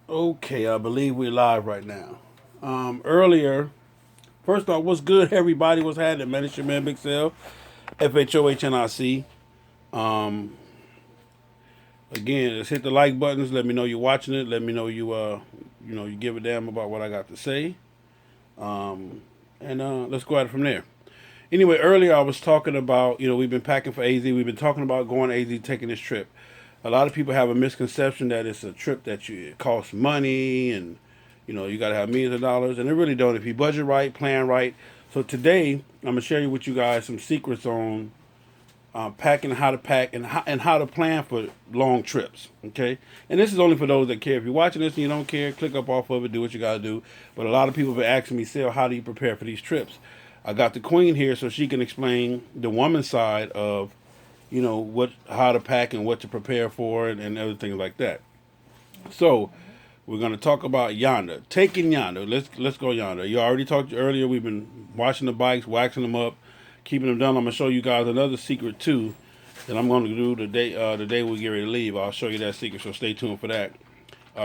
Okay, I believe we're live right now. Earlier, first off, what's good, everybody? What's happening, man? It's your man, Big Sal, FHO ATLANTA GA. Again, let's hit the like buttons. Let me know you're watching it. Let me know you give a damn about what I got to say. And let's go at it from there. Anyway, earlier I was talking about, we've been packing for AZ. We've been talking about going to AZ, taking this trip. A lot of people have a misconception that it's a trip it costs money and, you got to have millions of dollars. And it really don't if you budget right, plan right. So today, I'm going to share with you guys some secrets on packing, how to pack, and how to plan for long trips. Okay, and this is only for those that care. If you're watching this and you don't care, click up off of it, do what you gotta do. But a lot of people have been asking me, Sal, how do you prepare for these trips? I got the queen here so she can explain the woman's side of, how to pack and what to prepare for and other things like that. So we're gonna talk about yonder, taking yonder. Let's go yonder. You already talked earlier. We've been washing the bikes, waxing them up, keeping them done. I'm gonna show you guys another secret too that I'm gonna do the day we get ready to leave. I'll show you that secret, so stay tuned for that.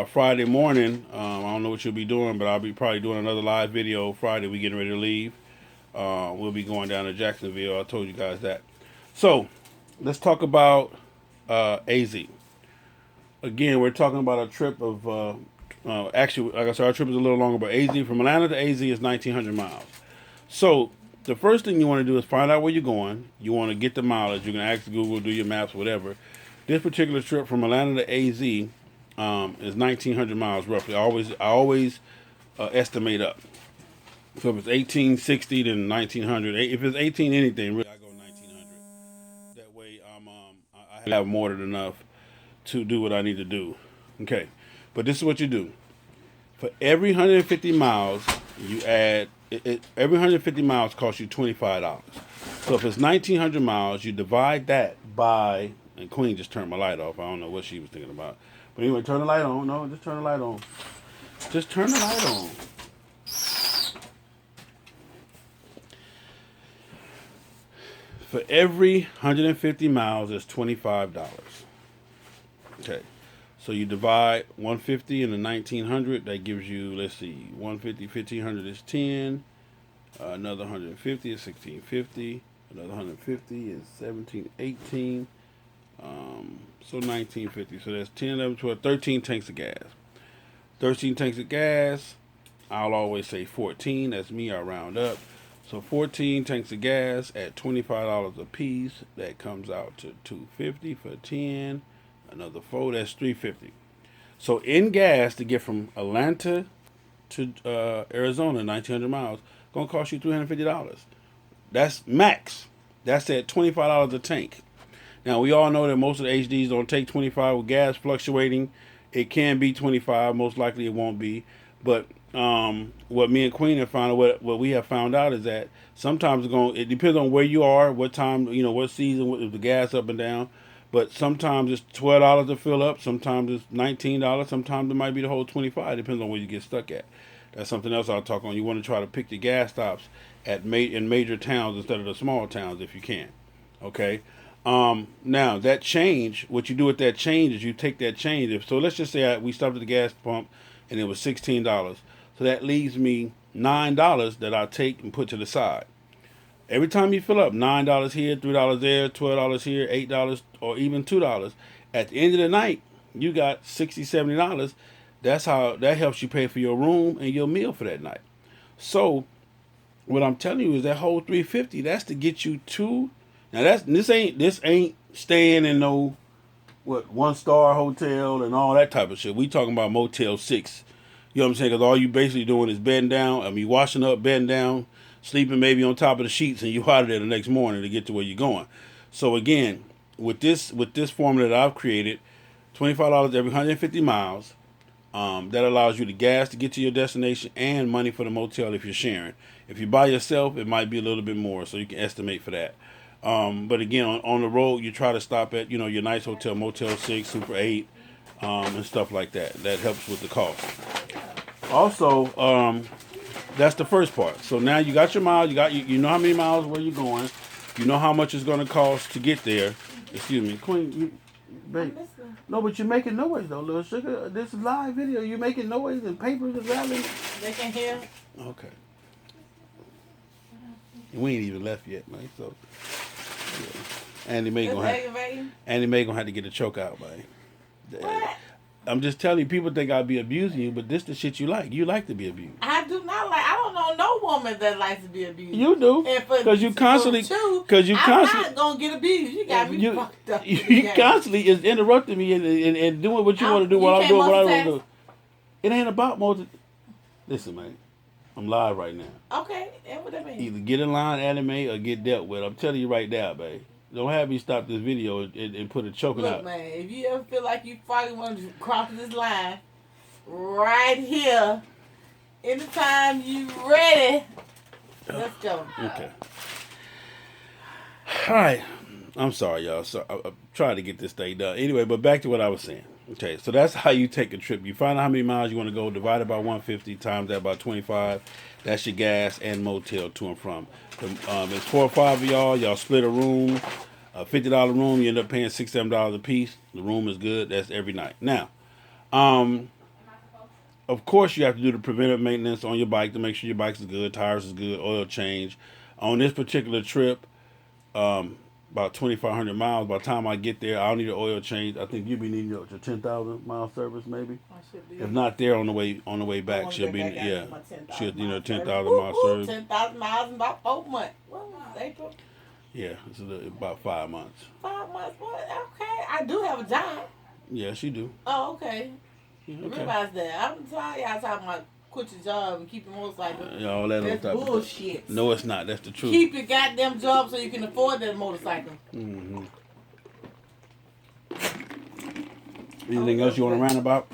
Friday morning, I don't know what you'll be doing, but I'll be probably doing another live video Friday. We getting ready to leave. We'll be going down to Jacksonville. I told you guys that. So let's talk about AZ. Again, we're talking about a trip of actually, like I said, our trip is a little longer, but AZ from Atlanta to AZ is 1,900 miles. So the first thing you want to do is find out where you're going. You want to get the mileage. You can ask Google, do your maps, whatever. This particular trip from Atlanta to AZ is 1,900 miles roughly. I always estimate up. So if it's 1860, then 1,900. If it's 18 anything, really, I go 1,900. That way, I have more than enough to do what I need to do. Okay, but this is what you do. For every 150 miles, you add every 150 miles costs you $25. So if it's 1,900 miles, you divide that by, and Queen just turned my light off. I don't know what she was thinking about. But anyway, turn the light on. No, just turn the light on. Just turn the light on. For every 150 miles, it's $25. Okay. So you divide 150 into 1,900. That gives you, let's see, 150, 1,500 is 10. Another 150 is 1,650. Another 150 is 17, 18. So 1,950. So that's 10, 11, 12, 13 tanks of gas. 13 tanks of gas. I'll always say 14. That's me. I round up. So 14 tanks of gas at $25 a piece. That comes out to $250 for 10. Another 4. That's $350. So in gas to get from Atlanta to Arizona, 1,900 miles, gonna cost you $350. That's max. That's at $25 a tank. Now we all know that most of the HDs don't take 25 with gas fluctuating. It can be 25. Most likely it won't be. But what me and Queen have found, what we have found out is that sometimes it depends on where you are, what time, what season, with the gas up and down. But sometimes it's $12 to fill up. Sometimes it's $19. Sometimes it might be the whole 25. Depends on where you get stuck at. That's something else I'll talk on. You want to try to pick the gas stops in major towns instead of the small towns if you can. Okay. Now that change, what you do with that change is you take that change. So let's just say we stopped at the gas pump and it was $16. So that leaves me $9 that I take and put to the side. Every time you fill up, $9 here, $3 there, $12 here, $8, or even $2. At the end of the night, you got $60, $70. That helps you pay for your room and your meal for that night. So what I'm telling you is that whole $350, that's to get you to. Now this ain't staying in no 1-star hotel and all that type of shit. We talking about Motel 6. You know what I'm saying? Because all you basically doing is bedding down. I mean, washing up, bedding down, sleeping maybe on top of the sheets, and you out of there the next morning to get to where you're going. So again, with this formula that I've created, $25 every 150 miles. That allows you the gas to get to your destination and money for the motel if you're sharing. If you're by yourself, it might be a little bit more, so you can estimate for that. But again, on the road, you try to stop at your nice hotel, Motel 6, Super 8, and stuff like that. That helps with the cost. Also, that's the first part. So now you got your miles. You know how many miles where you're going. You know how much it's going to cost to get there. Excuse me, Queen. Babe, No, but you're making noise though, little sugar. This is live video. You're making noise and papers are rattling. They can hear. Okay. We ain't even left yet, man. So, yeah. Andy May gonna have to get the choke out, man. What? I'm just telling you, people think I'll be abusing you, but this the shit you like. You like to be abused. I do not like. I don't know no woman that likes to be abused. You do, because you constantly. I'm not gonna get abused. You got me fucked up. You constantly is interrupting me and doing what you want to do while I'm doing what I want to do. It ain't about multi. Listen, man, I'm live right now. Okay, and what that mean? Either get in line, anime, or get dealt with. I'm telling you right now, babe. Don't have me stop this video and put a choking out. Look, man, if you ever feel like you finally want to cross this line, right here, anytime you ready, let's go. Okay. All right. I'm sorry, y'all. So I'm trying to get this thing done. Anyway, but back to what I was saying. Okay, so that's how you take a trip. You find out how many miles you want to go, divide it by 150, times that by 25. That's your gas and motel to and from. It's 4 or 5 of y'all. Y'all split a room, a $50 room. You end up paying $6, $7 a piece. The room is good. That's every night. Now, of course, you have to do the preventive maintenance on your bike to make sure your bike is good, tires is good, oil change. On this particular trip, about 2,500 miles. By the time I get there, I'll need an oil change. I think you'll be needing your 10,000 mile service, maybe. If not there, on the way back, she'll be 10,000 mile service. 10,000 miles in about 4 months. What was April? Yeah, it's about 5 months. 5 months. What? Okay, I do have a job. Yes, you do. Oh, okay. Yeah, I realize that. I'm tired y'all talking about quit your job and keep your motorcycle. All that That's bullshit. No, it's not. That's the truth. Keep your goddamn job so you can afford that motorcycle. Mm-hmm. Anything else you want to rant about?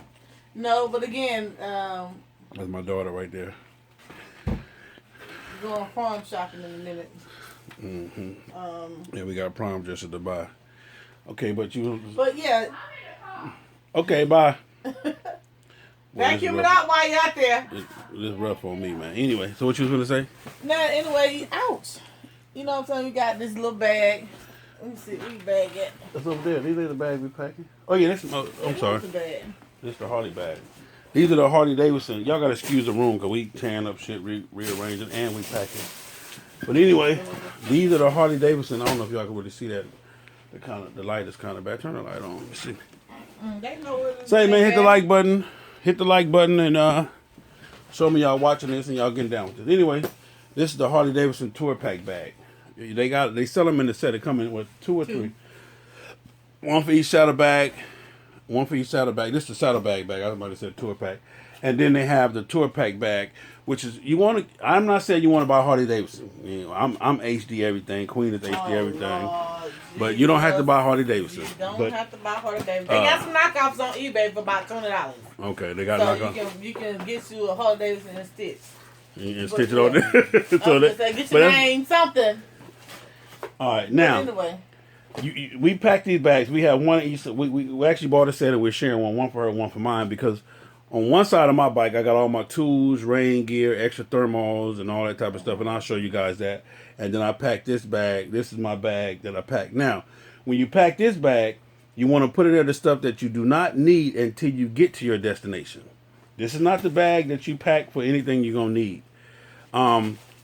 No, but again, that's my daughter right there. Going farm shopping in a minute. Mm-hmm. Yeah, we got prom dress to buy. Okay, but yeah. Okay, bye. Vacuum it out while you're out there. It's rough on me, man. Anyway, so what you was gonna say? No, anyway, ouch. You know what I'm saying? We got this little bag. Let me see, where your bag at? That's over there. These are the bags we packing. Oh yeah, I'm sorry. The bag? This the Harley bag. These are the Harley Davidson. Y'all gotta excuse the room because we tearing up shit, rearranging, and we packing. But anyway, these are the Harley Davidson. I don't know if y'all can really see that. The light is kind of bad. Turn the light on. Let me see. They know what Say, man, hit the like button. Hit the like button and show me y'all watching this and y'all getting down with it. Anyway, this is the Harley Davidson Tour Pack bag. They sell them in the set. They come in with 2 or 3. One for each saddlebag. One for each saddlebag. This is the saddlebag bag. I was about to say Tour Pack. And then they have the Tour Pack bag, which is I'm not saying you want to buy Harley Davidson. You know, I'm HD everything. Queen is HD everything. Lord, but you don't have to buy Harley Davidson. You don't have to buy Harley Davidson. They got some knockoffs on eBay for about $20. Okay, they got knockoffs. You can get you a Harley Davidson and stitch. You can stitch it on there. So get your name, something. All right, now. Anyway. We packed these bags. We have one each. We actually bought a set and we're sharing one for her, one for mine, because on one side of my bike I got all my tools, rain gear, extra thermals, and all that type of stuff, and I'll show you guys that. And then I packed this bag. This is my bag that I packed. Now, when you pack this bag, you want to put in there the stuff that you do not need until you get to your destination. This is not the bag that you pack for anything you're gonna need.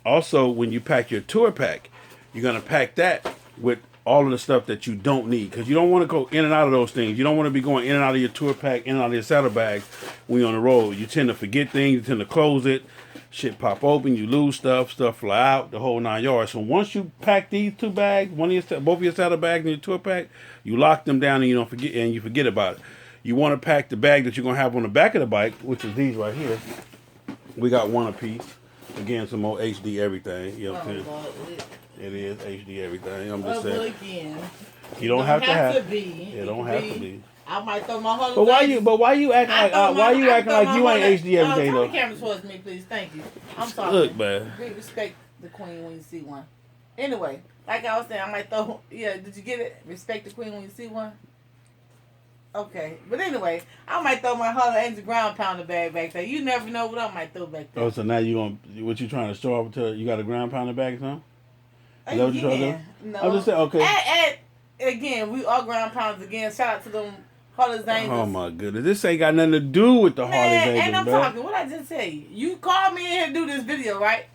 Also, when you pack your tour pack, you're gonna pack that with all of the stuff that you don't need, because you don't want to go in and out of those things. You don't want to be going in and out of your tour pack, in and out of your saddlebags when you're on the road. You tend to forget things, you tend to close it, shit pop open, you lose stuff fly out, the whole 9 yards. So once you pack these 2 bags, both of your saddlebags and your tour pack, you lock them down and you don't forget, and you forget about it. You want to pack the bag that you're gonna have on the back of the bike, which is these right here. We got one apiece. Again, some more HD everything. You know what I'm saying? It is HD everything. I'm just saying. Again, you don't have to have. It don't have to be. I might throw my whole. But why you acting like you ain't HD everything though? Turn the camera towards me, please. Thank you. I'm sorry. Look, man. Respect the queen when you see one. Anyway, like I was saying, I might throw. Yeah, did you get it? Respect the queen when you see one. Okay, but anyway, I might throw my Harley Angel ground pounder bag back there. You never know what I might throw back there. Oh, so now what you trying to show off to? You got a ground pounder bag or something? Is that what you trying to do? No. I'm just saying, okay. Again, we are ground pounders again. Shout out to them Harley's Angels. Oh my goodness, this ain't got nothing to do with the Harley's Man, Angels, and I'm man. talking. What I just tell you? You called me in here to do this video, right?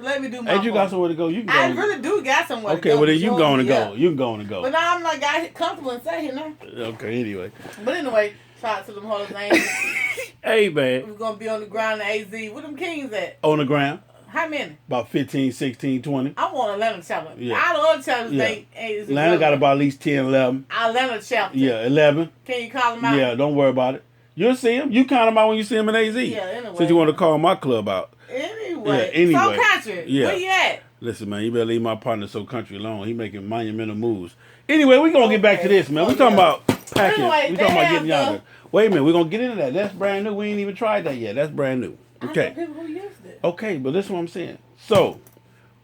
Let me do my Ain't you got part. somewhere to go? You can go. I really do got somewhere to Okay, go. well then you Sure, going to yeah. go. You going to go. But now I'm like, got comfortable and sat here now. Okay, anyway. But anyway, shout out to them Harley's Angels. Hey, man. We're going to be on the ground in AZ. Where them Kings at? On the ground. How many? About 15, 16, 20. I want Atlanta challenge. Yeah. All the other challenges Yeah. ain't Atlanta got about at least 10, 11. Atlanta challenge. Yeah, 11. Can you call them out? Yeah, don't worry about it. You'll see them. You count them out when you see them in AZ. Yeah, anyway. Since you want to call my club out. Anyway. Yeah, anyway. So country. Yeah. Where you at? Listen, man, you better leave my partner So Country alone. He making monumental moves. Anyway, we're going to get back to this, man. We're talking about packing. Anyway, We're talking about getting damn, younger. Wait a minute. We're going to get into that. That's brand new. We ain't even tried that yet. That's brand new. Okay. I know people who used it. Okay, but listen what I'm saying. So,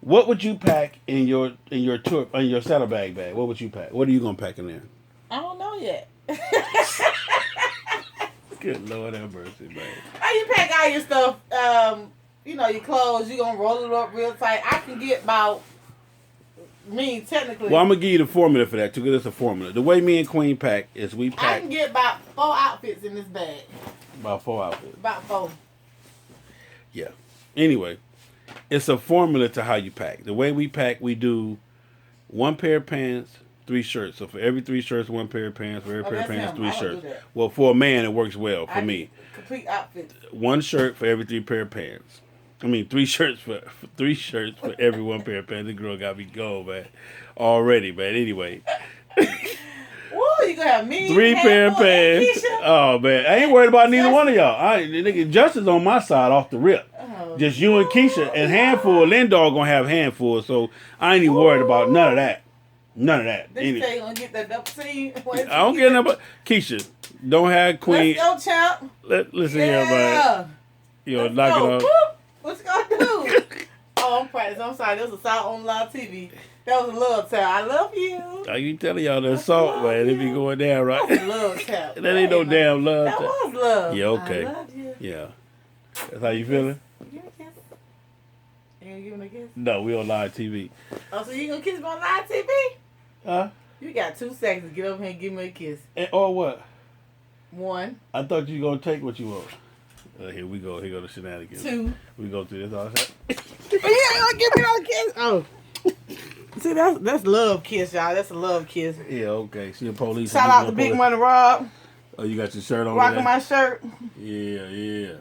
what would you pack in your tour in your saddlebag bag? What would you pack? What are you gonna pack in there? I don't know yet. Good Lord have mercy, man. How you pack all your stuff? You know, your clothes, you gonna roll it up real tight. I can get about technically. Well, I'm gonna give you the formula for that too, because it's a formula. The way me and Queen pack is we I pack can get about 4 outfits in this bag. about 4 outfits. About 4. Yeah. Anyway, it's a formula to how you pack. The way we pack, we do 1 pair of pants, 3 shirts. So for every 3 shirts, 1 pair of pants. For every pair of pants, him. 3 I don't shirts. do that. Well, for a man, it works well. For me, Complete outfit. 1 shirt for every 3 pair of pants. I mean, 3 shirts for 3 shirts for every 1 pair of pants. The girl got me going, man. Already, man. Anyway. Woo, you gonna have me. 3 pair of pants. Oh man, I ain't worried about neither one of y'all. Nigga, Justice on my side off the rip. Oh, Just you and Keisha and handful. Lindor gonna have handful, so I ain't even worried about none of that. None of that. This say you gonna get that double C. I don't get nothing but Keisha. Don't have Queen. Let's go, champ. Listen here, man. You know, knock it off. Whoop. What you gonna do? Oh, I'm practicing. I'm sorry. That was a salt on live TV. That was a love tap. I love you. I keep telling y'all that salt, man. It be going down, right? That's a love tap. That ain't no damn love That tap. was love. Yeah, okay. I love you. Yeah. That's how you feeling? Give me a kiss. You gonna give me a kiss? No, we on live TV. Oh, so you gonna kiss me on live TV? Huh? You got 2 seconds to get over here and give me a kiss. Or what? 1, I thought you gonna take what you want. Here we go. Here go the shenanigans. 2. We go through this all the time. Yeah, don't give me no kiss. Oh. See, that's love kiss, y'all. That's a love kiss. Yeah, okay. See a police. Shout out to Big Money Rob. Oh, you got your shirt on. Rocking my shirt. Yeah.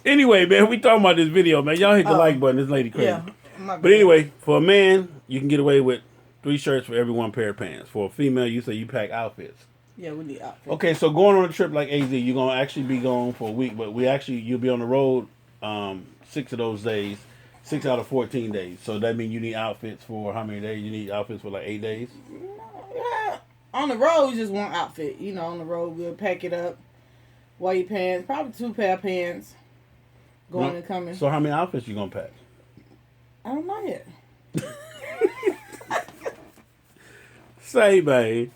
Anyway, man, we talking about this video, man. Y'all hit the like button. This lady crazy. Yeah. But anyway, for a man, you can get away with 3 shirts for every 1 pair of pants. For a female, you say you pack outfits. Yeah, we need outfits. Okay, so going on a trip like AZ, you're gonna actually be gone for a week, but you'll be on the road 6 of those days, 6 out of 14 days. So that means you need outfits for how many days? You need outfits for like 8 days. Yeah. On the road, just 1 outfit. You know, on the road, we'll pack it up. White pants, probably 2 pair of pants. Going and coming. So how many outfits you gonna pack? I don't know yet. Say, babe.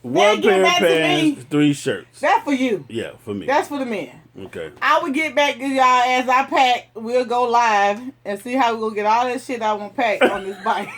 1 pair of pants, 3 shirts. That's for you. Yeah, for me. That's for the men. Okay. I will get back to y'all as I pack. We'll go live and see how we're going to get all that shit I want to pack on this bike.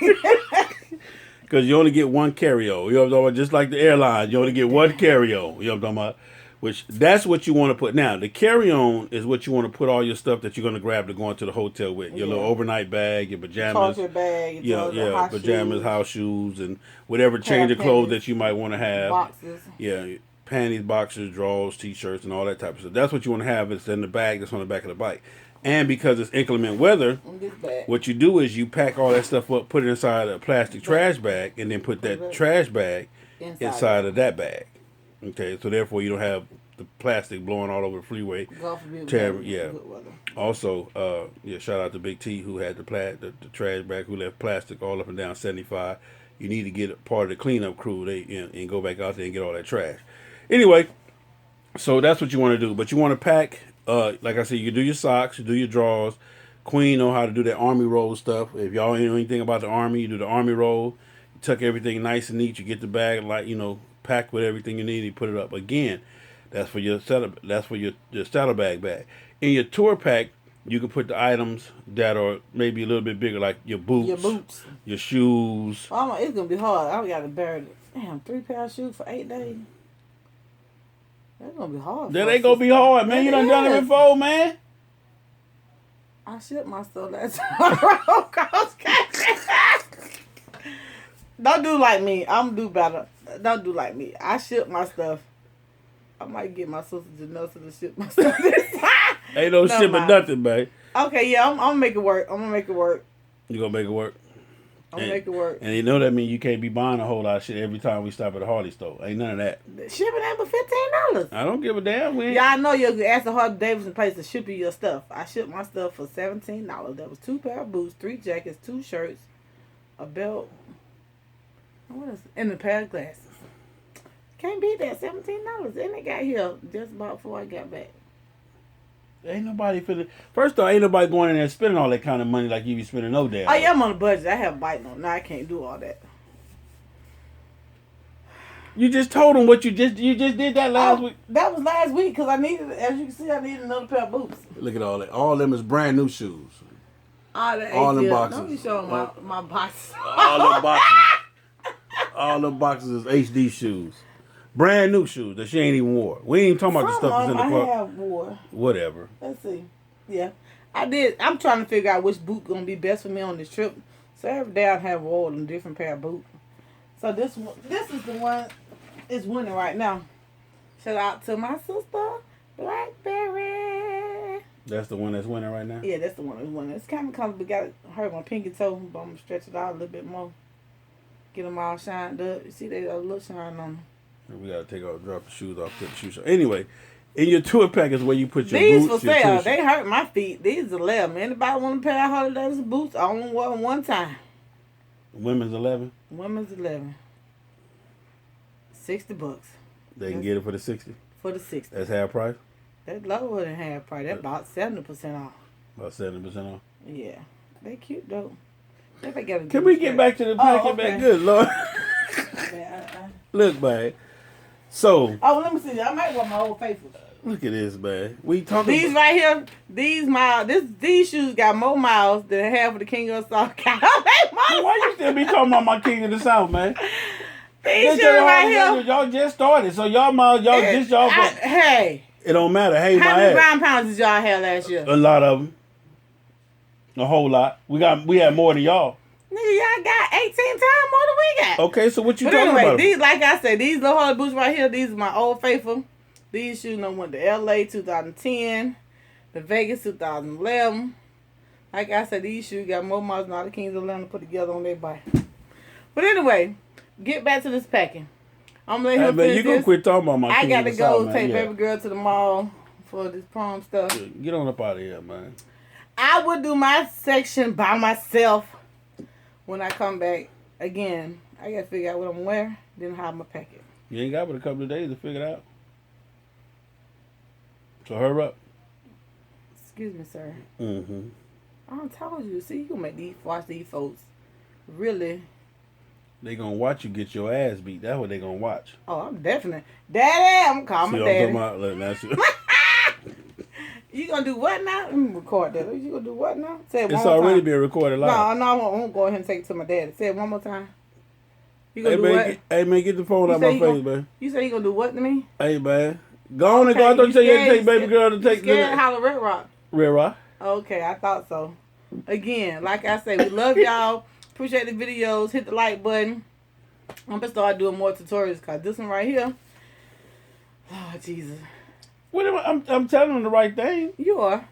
Because you only get 1 carry-on. You know what I'm talking about? Just like the airline, you only get 1 carry-on. You know what I'm talking about? Which, that's what you want to put. Now, the carry-on is what you want to put all your stuff that you're going to grab to go into the hotel with. Your little overnight bag, your pajamas. Toilet bag, your pajamas, shoes, house shoes, and whatever change of clothes that you might want to have. Boxes. Yeah, panties, boxers, drawers, t-shirts, and all that type of stuff. That's what you want to have. It's in the bag that's on the back of the bike. And because it's inclement weather, what you do is you pack all that stuff up, put it inside a plastic trash bag, and then put that trash bag inside of that bag. Okay, so therefore you don't have the plastic blowing all over the freeway. Also, shout out to Big T who had the trash bag, who left plastic all up and down 75. You need to get a part of the cleanup crew and go back out there and get all that trash. Anyway, so that's what you want to do. But you want to pack, like I said, you do your socks, you do your drawers. Queen know how to do that army roll stuff. If y'all know anything about the army, you do the army roll. You tuck everything nice and neat. You get the bag, packed with everything you need. You put it up. Again, that's for your saddlebag bag. In your tour pack, you can put the items that are maybe a little bit bigger, like your boots, your shoes. It's gonna be hard. I got to bear 3 pair of shoes for 8 days. That's gonna be hard. That ain't gonna be hard, man. You done done it before, man. I shipped my stuff last time. Don't do like me. I'm gonna do better. Don't do like me. I ship my stuff. I might get my sister Janessa to ship my stuff this time. Ain't no shipping nothing, man. Okay, yeah, I'm gonna make it work. I'm gonna make it work. You gonna make it work? I'm gonna make it work. And you know that means you can't be buying a whole lot of shit every time we stop at a Harley store. Ain't none of that. Shipping ain't but $15. I don't give a damn. Y'all know you can ask the Harley Davidson place to ship you your stuff. I shipped my stuff for $17. That was 2 pair of boots, 3 jackets, 2 shirts, a belt, and a pair of glasses. Can't beat that, $17. And it got here just about before I got back. Ain't nobody finna. First off, ain't nobody going in there spending all that kind of money like you be spending no damn. Oh yeah, I'm on a budget. I have a bite on. Now I can't do all that. You just told them what you just did that last week. That was last week because I needed, as you can see, I needed another pair of boots. Look at all that. All of them is brand new shoes. All them boxes. Don't be showing my boxes. All them boxes. All them boxes is HD shoes. Brand new shoes that she ain't even wore. We ain't talking about the stuff that's in the club. I have wore. Whatever. Let's see. Yeah. I did. I'm trying to figure out which boot going to be best for me on this trip. So every day I have wore a different pair of boots. So this is the one is winning right now. Shout out to my sister, Blackberry. That's the one that's winning right now? Yeah, that's the one that's winning. It's kind of comfortable. Got it hurt my pinky toe, but I'm going to stretch it out a little bit more. Get them all shined up. You see, they got a little shine on them. We gotta drop the shoes off, put the shoes on. Anyway, in your tour pack is where you put your these boots. These for sale. They hurt my feet. These are 11. Anybody want a pair of Harley Davidson boots? I only wore them one time. Women's 11. Women's 11. $60. They can get it for the 60. For the 60. That's half price. That's lower than half price. That's about 70% off. About 70% off. Yeah, they cute though. Can we get back to the packet, man? Good Lord. Look, man. So. Oh, let me see. I might wear my Old Faithful. Look at this, man. We talking. These right here. These shoes got more miles than half of the King of the South. Why you still be talking about my King of the South, man? These shoes right here. Y'all just started, so y'all. Hey. It don't matter. Hey, how many ground pounds did y'all have last year? A lot of them. A whole lot. We had more than y'all. Nigga, y'all got 18 times more than we got. Okay, so what you talking about? These, like I said, these little Harley boots right here, these are my Old Faithful. These shoes I went to LA 2010, the Vegas 2011. Like I said, these shoes got more miles than all the Kings of Atlanta put together on their bike. But anyway, get back to this packing. I'm gonna let him finish you gonna quit talking about my King I got to go take man. baby girl to the mall for this prom stuff. Get on up out of here, man. I would do my section by myself when I come back. Again, I got to figure out what I'm wearing, then how I'm going to pack it. You ain't got but a couple of days to figure it out. So hurry up. Excuse me, sir. Mm-hmm. I told you. See, you going to watch these folks. Really. They going to watch you get your ass beat. That's what they going to watch. Oh, I'm definitely. Daddy, I'm calling my daddy. Look, that's it. You gonna do what now? Let me record that. You gonna do what now? Say it one it's more already time. being recorded live. No, I won't go ahead and take it to my daddy. Say it one more time. You gonna do what? Hey, man, get the phone out my face, man. You say you gonna do what to me? Hey, man. Go on and go. I thought you had to take baby girl to take the... Scared Holler Red Rock. Red Rock? Okay, I thought so. Again, like I said, we love y'all. Appreciate the videos. Hit the like button. I'm gonna start doing more tutorials because this one right here. Oh, Jesus. What am I'm telling them the right thing. You are.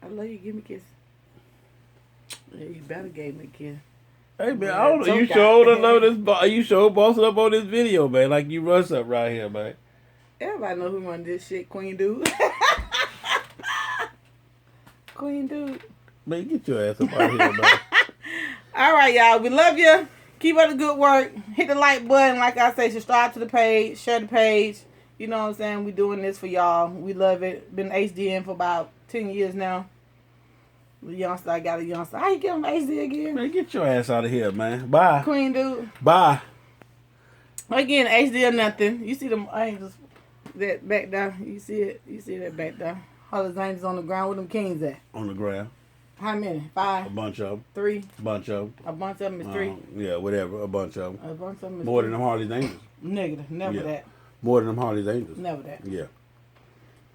I love you. Give me a kiss. Yeah, you better give me a kiss. Hey, man, I don't know. You sure don't know this. You sure bossing up on this video, man. Like you rush up right here, man. Everybody know who run this shit. Queen Dude. Queen Dude. Man, get your ass up out here, man. All right, y'all. We love you. Keep up the good work. Hit the like button. Like I say, subscribe to the page. Share the page. You know what I'm saying? We doing this for y'all. We love it. Been HDN for about 10 years now. The youngster, I got a youngster. How you get on HD again? Man, get your ass out of here, man. Bye. Queen Dude. Bye. Again, HD or nothing. You see them angels that back down. You see it? You see that back down? All those angels on the ground. Where them kings at? On the ground. How many? 5? A bunch of them. 3? A bunch of them. A bunch of them is 3? Yeah, whatever. A bunch of them. A bunch of them is More 3. than them Harley's angels. Negative. Never yeah. that. More than them Harley's Angels. Never that. Yeah.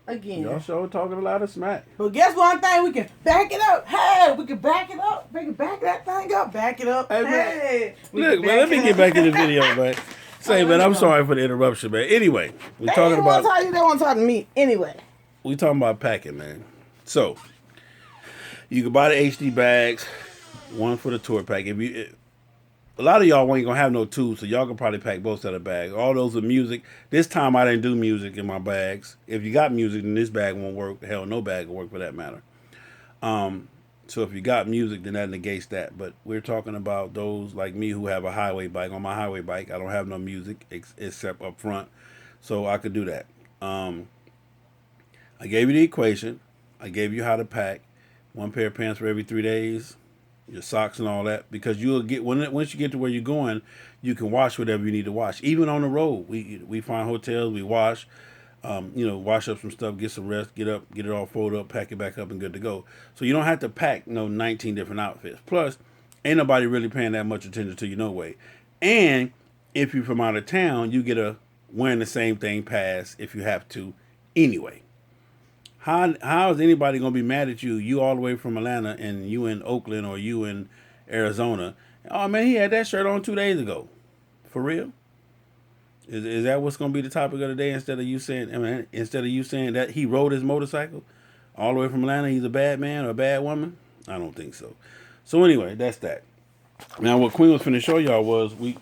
Again. Y'all sure talking a lot of smack. Never that. Again. Y'all sure talking a lot of smack. But guess one thing, we can back it up. Hey, we can back it up. We can back that thing up. Back it up. Hey, Hey. Look, man, let me get back in the video, man. Say, man, I'm sorry for the interruption, man. Anyway, we talking about. They want to talk to me anyway. We talking about packing, man. So you can buy the HD bags, one for the tour pack. A lot of y'all ain't gonna have no tools, so y'all can probably pack both set of bags. All those with music. This time I didn't do music in my bags. If you got music, then this bag won't work. Hell, no bag will work for that matter. So if you got music, then that negates that. But we're talking about those like me who have a highway bike. On my highway bike, I don't have no music except up front, so I could do that. I gave you the equation. I gave you how to pack. One pair of pants for every 3 days. Your socks and all that, because you'll get once you get to where you're going, you can wash whatever you need to wash. Even on the road, we find hotels, we wash, wash up some stuff, get some rest, get up, get it all folded up, pack it back up, and good to go. So you don't have to pack 19 different outfits. Plus, ain't nobody really paying that much attention to you no way. And if you're from out of town, you get a wearing the same thing pass if you have to anyway. How is anybody gonna be mad at you? You all the way from Atlanta and you in Oakland or you in Arizona? Oh man, he had that shirt on 2 days ago. For real? Is that what's gonna be the topic of the day? Instead of you saying that he rode his motorcycle all the way from Atlanta, he's a bad man or a bad woman? I don't think so. So anyway, that's that. Now what Queen was finna show y'all was we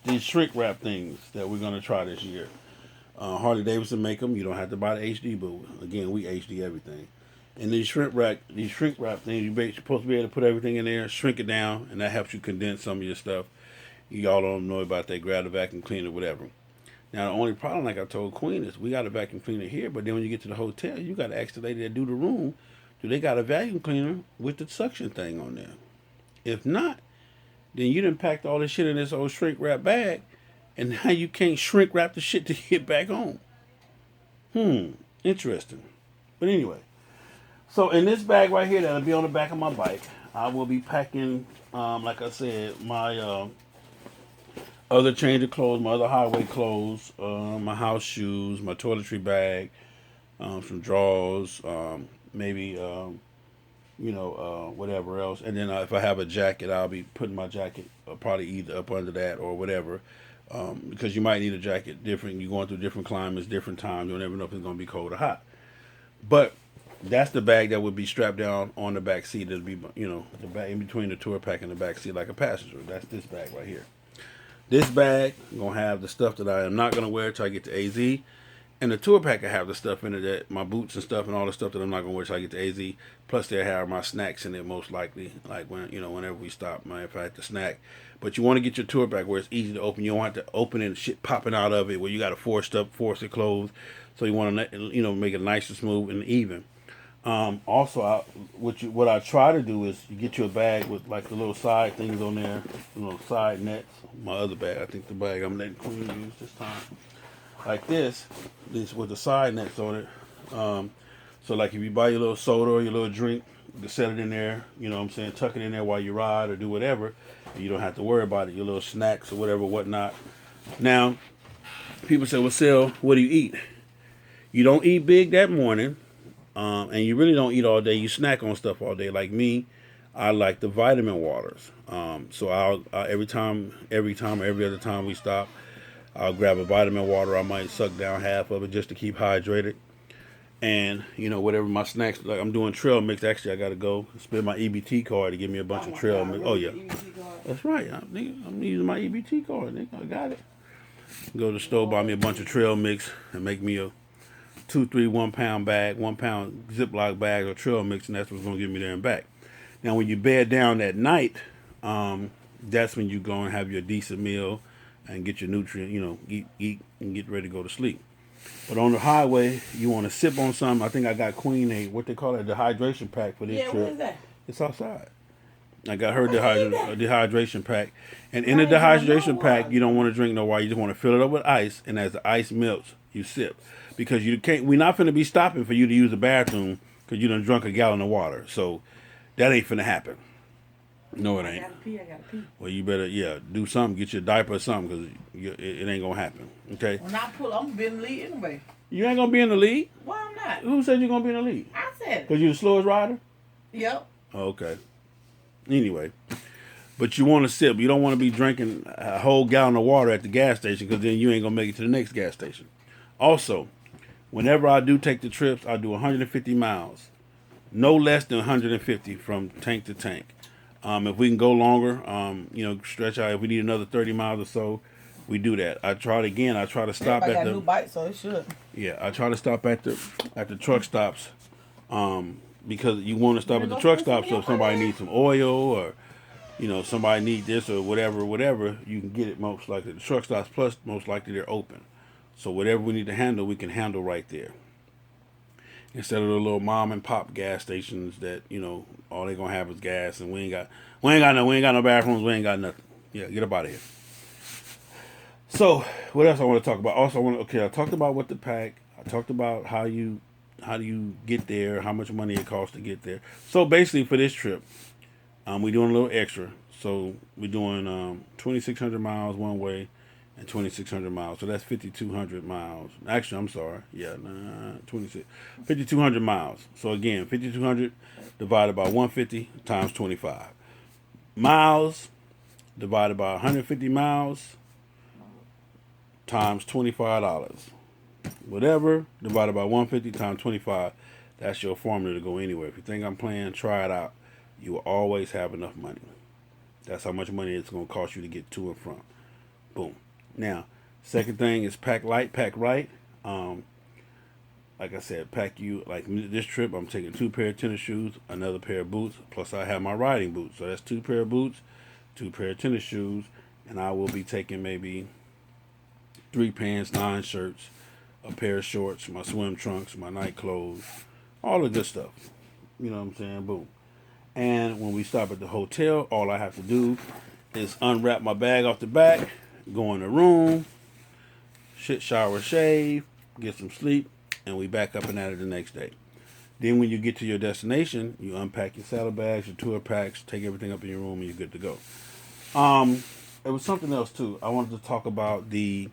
these shrink wrap things that we're gonna try this year. Harley Davidson make them. You don't have to buy the HD, but again, we HD everything. And these shrink wrap things, you're supposed to be able to put everything in there, shrink it down, and that helps you condense some of your stuff. Y'all don't know about that. Grab the vacuum cleaner, whatever. Now, the only problem, like I told Queen, is we got a vacuum cleaner here, but then when you get to the hotel, you got to ask the lady that do the room, do they got a vacuum cleaner with the suction thing on there? If not, then you done packed all this shit in this old shrink wrap bag, and now you can't shrink wrap the shit to get back home. Interesting. But anyway, so in this bag right here that'll be on the back of my bike, I will be packing, like I said, my other change of clothes, my other highway clothes, my house shoes, my toiletry bag, some drawers, maybe, whatever else. And then if I have a jacket, I'll be putting my jacket probably either up under that or whatever. Because you might need a jacket different. You're going through different climates, different times. You'll never know if it's going to be cold or hot. But that's the bag that would be strapped down on the back seat. It'll be, the bag in between the tour pack and the back seat like a passenger. That's this bag right here. This bag is going to have the stuff that I am not going to wear till I get to AZ. And the tour pack will have the stuff in it, that my boots and stuff and all the stuff that I'm not going to wear till I get to AZ. Plus they'll have my snacks in it most likely. Like whenever we stop, if I have to snack. But you want to get your tour pack where it's easy to open. You don't have to open it and shit popping out of it where you got to force it closed. So you want to, make it nice and smooth and even. Also, what I try to do is you get you a bag with like the little side things on there, side nets. My other bag, I think the bag I'm letting Queen use this time. Like this with the side nets on it. So like if you buy your little soda or your little drink, you can set it in there, tuck it in there while you ride or do whatever. You don't have to worry about it, your little snacks or whatnot. Now, people say, well, Sil, what do you eat? You don't eat big that morning, and you really don't eat all day. You snack on stuff all day. Like me, I like the vitamin waters. So I'll every other time we stop, I'll grab a vitamin water. I might suck down half of it just to keep hydrated. And, whatever my snacks, like I'm doing trail mix. Actually, I got to go spend my EBT card to give me a bunch of trail mix. Oh, yeah. That's right. I'm using my EBT card. Nigga. I got it. Go to the store, buy me a bunch of trail mix, and make me a 1 pound bag, 1 pound Ziploc bag of trail mix, and that's what's going to get me there and back. Now, when you bed down at night, that's when you go and have your decent meal and get your nutrient, eat and get ready to go to sleep. But on the highway, you want to sip on something. I think I got Queen what they call it, the hydration pack for this trip. What is that? It's outside. I got her dehydration pack. And in the dehydration pack, you don't want to drink no water. You just want to fill it up with ice. And as the ice melts, you sip. Because we're not going to be stopping for you to use the bathroom because you done drunk a gallon of water. So that ain't finna happen. No, it I ain't. gotta pee. I gotta pee. Well, you better, yeah, do something. Get your diaper or something because it ain't going to happen. Okay? When I pull, I'm gonna be in the lead anyway. You ain't going to be in the lead? Why I'm not? Who said you're going to be in the lead? I said it. Because you're the slowest rider? Yep. Okay. Anyway. But you want to sip. You don't want to be drinking a whole gallon of water at the gas station because then you ain't going to make it to the next gas station. Also, whenever I do take the trips, I do 150 miles. No less than 150 from tank to tank. If we can go longer, stretch out. If we need another 30 miles or so, we do that. I try to stop Everybody at got the a new bike, so it should. yeah. I try to stop at the truck stops, because you want to stop at the truck stop. So if somebody needs some oil or somebody need this or whatever, you can get it most likely. The truck stops plus most likely they're open. So whatever we need to handle, we can handle right there. Instead of the little mom and pop gas stations that all they gonna have is gas and we ain't got no bathrooms, we ain't got nothing. Yeah, get up out of here. So what else I want to talk about? Also, I talked about what to pack. I talked about how do you get there, how much money it costs to get there. So basically for this trip, we're doing a little extra. So we're doing 2,600 miles one way and 2,600 miles. So that's 5,200 miles. Actually, I'm sorry. Yeah, 5,200 miles. So again, 5,200 divided by 150 times 25. Miles divided by 150 miles times $25. Whatever divided by 150 times 25. That's your formula to go anywhere. If you think I'm playing, try it out. You will always have enough money. That's how much money it's going to cost you to get to and from. Boom. Now, second thing is pack light, pack right. Like I said, pack you, like this trip, I'm taking 2 pair of tennis shoes, another pair of boots, plus I have my riding boots. So that's 2 pair of boots, 2 pair of tennis shoes, and I will be taking maybe 3 pants, 9 shirts, a pair of shorts, my swim trunks, my night clothes, all the good stuff. You know what I'm saying? Boom. And when we stop at the hotel, all I have to do is unwrap my bag off the back, go in the room, shower, shave, get some sleep, and we back up and at it the next day. Then when you get to your destination, you unpack your saddlebags, your tour packs, take everything up in your room, and you're good to go. It was something else too. I wanted to talk about the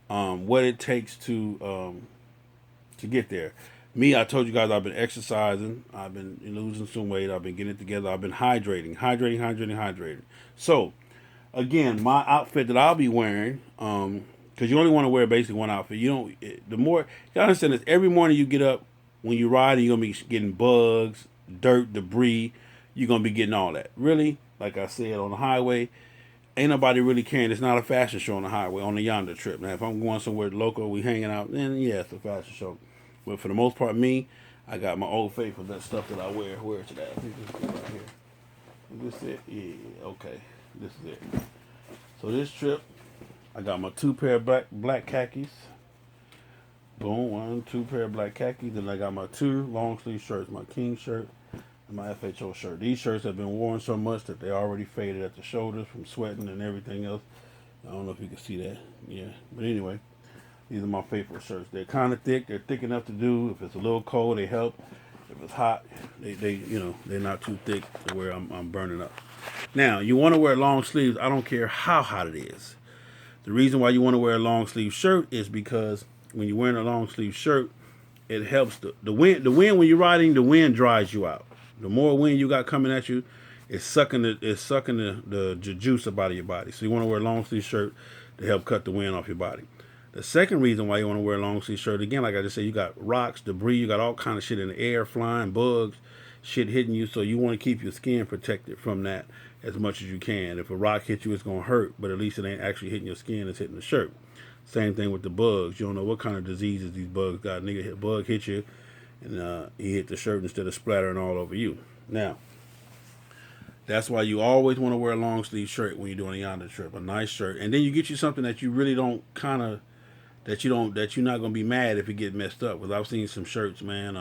what it takes to get there. Me, I told you guys I've been exercising. I've been losing some weight. I've been getting it together. I've been hydrating. So, again, my outfit that I'll be wearing, because you only want to wear basically one outfit. The more, you understand this, every morning you get up, when you ride, you're going to be getting bugs, dirt, debris. You're going to be getting all that. Really, like I said, on the highway, ain't nobody really caring. It's not a fashion show on the highway, on the yonder trip. Now, if I'm going somewhere local, we hanging out, then yeah, it's a fashion show. But for the most part, me, I got my Old Faithful, that stuff that I wear. Where is it at? I think this is right here. Is this it? Yeah, okay. This is it. So this trip, I got my 2 pair of black khakis. Boom, 1, 2 pair of black khakis. Then I got my 2 long sleeve shirts, my King shirt and my FHO shirt. These shirts have been worn so much that they already faded at the shoulders from sweating and everything else. I don't know if you can see that. Yeah, but anyway. These are my favorite shirts. They're kind of thick. They're thick enough to do. If it's a little cold, they help. If it's hot, they're not too thick to where I'm burning up. Now, you want to wear long sleeves. I don't care how hot it is. The reason why you want to wear a long sleeve shirt is because when you're wearing a long sleeve shirt, it helps the wind. The wind when you're riding, the wind dries you out. The more wind you got coming at you, it's sucking the juice up out of your body. So you want to wear a long sleeve shirt to help cut the wind off your body. The second reason why you want to wear a long sleeve shirt, again, like I just said, you got rocks, debris, you got all kind of shit in the air, flying, bugs, shit hitting you. So you want to keep your skin protected from that as much as you can. If a rock hits you, it's going to hurt, but at least it ain't actually hitting your skin, it's hitting the shirt. Same thing with the bugs. You don't know what kind of diseases these bugs got. Bug hit you, and he hit the shirt instead of splattering all over you. Now, that's why you always want to wear a long sleeve shirt when you're doing a yonder trip, a nice shirt. And then you get you something that you really don't that you're not gonna be mad if it gets messed up. Because I've seen some shirts, man,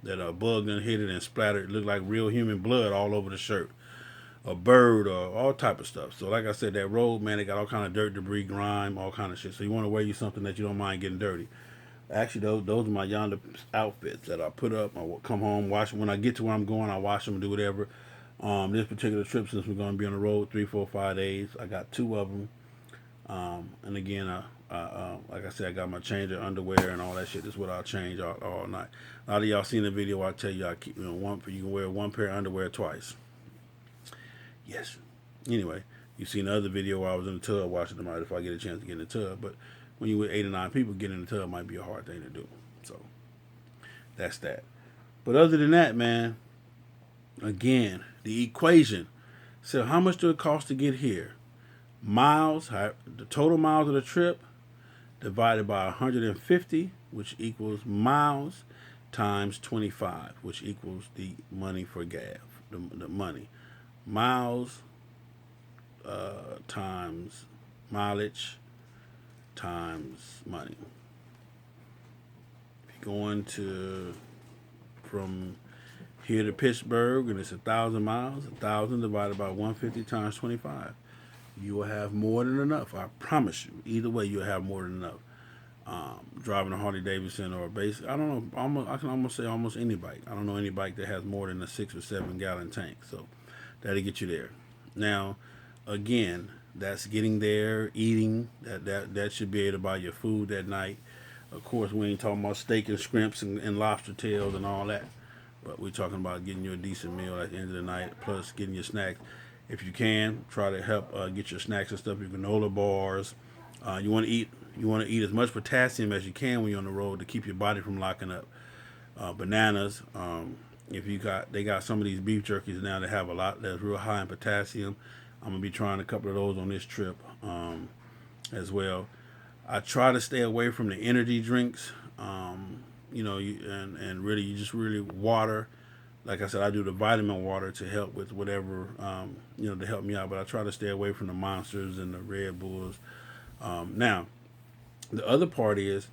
that a bug done hit it and splattered. It looked like real human blood all over the shirt, a bird, or all type of stuff. So like I said, that road, man, they got all kind of dirt, debris, grime, all kind of shit. So you want to wear you something that you don't mind getting dirty. Actually, those are my yonder outfits that I put up. I will come home, wash them. When I get to where I'm going, I wash them and do whatever. This particular trip, since we're going to be on the road 3, 4, 5 days, I got 2 of them. And again, like I said, I got my change of underwear and all that shit. This is what I'll change all night. A lot of y'all seen the video. I tell you, I keep one. You can wear 1 pair of underwear twice. Yes. Anyway, you seen the other video where I was in the tub washing them out. If I get a chance to get in the tub, but when you with 8 or 9 people, getting in the tub might be a hard thing to do. So that's that. But other than that, man, again, the equation. So how much do it cost to get here? Miles, the total miles of the trip divided by 150, which equals miles, times 25, which equals the money for gas, the money. Miles times mileage times money. If you're going from here to Pittsburgh and it's 1,000 miles, 1,000 divided by 150 times 25. You will have more than enough. I promise you. Either way, you'll have more than enough. Driving a Harley Davidson or a basic, I don't know. I can almost say almost any bike. I don't know any bike that has more than a 6 or 7 gallon tank. So that'll get you there. Now, again, that's getting there, eating. That should be able to buy your food that night. Of course, we ain't talking about steak and shrimps and lobster tails and all that. But we're talking about getting you a decent meal at the end of the night, plus getting your snacks. If you can, try to help get your snacks and stuff, your granola bars. You want to eat as much potassium as you can when you're on the road to keep your body from locking up. Bananas. They got some of these beef jerkies now that have a lot that's real high in potassium. I'm gonna be trying a couple of those on this trip as well. I try to stay away from the energy drinks. And really, you just really water. Like I said, I do the vitamin water to help with whatever, to help me out. But I try to stay away from the Monsters and the Red Bulls. Now, the other part is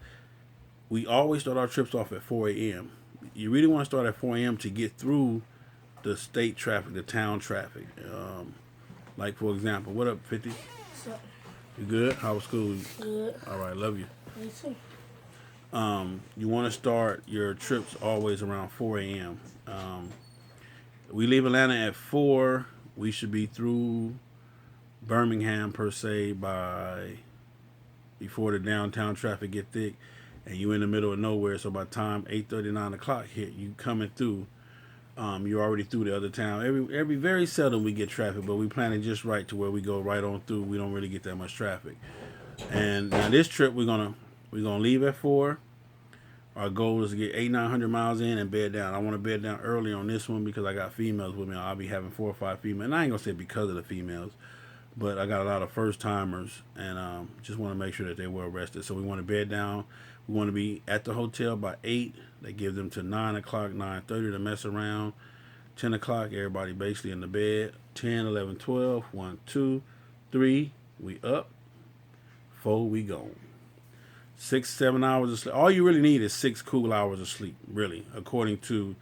we always start our trips off at 4 a.m. You really want to start at 4 a.m. to get through the state traffic, the town traffic. Like, for example, what up, 50? What's up? You good? How was school? Good. All right, love you. Me too. You want to start your trips always around 4 a.m. We leave Atlanta at 4. We should be through Birmingham, per se, before the downtown traffic get thick. And you in the middle of nowhere, so by the time 8:30, 9 o'clock hit, you coming through. You're already through the other town. Every very seldom we get traffic, but we plan it just right to where we go right on through. We don't really get that much traffic. And now this trip we're gonna leave at 4. Our goal is to get 800-900 miles in and bed down. I want to bed down early on this one because I got females with me. I'll be having 4 or 5 females. And I ain't gonna say because of the females, but I got a lot of first timers, and just want to make sure that they're well rested. So we want to bed down. We want to be at the hotel by 8. That gives them to 9 o'clock, 9:30 to mess around. 10 o'clock, everybody basically in the bed. 10, 11, 12, 1, 2, 3, we up. 4, we gone. 6, 7 hours of sleep. All you really need is 6 cool hours of sleep, really, according to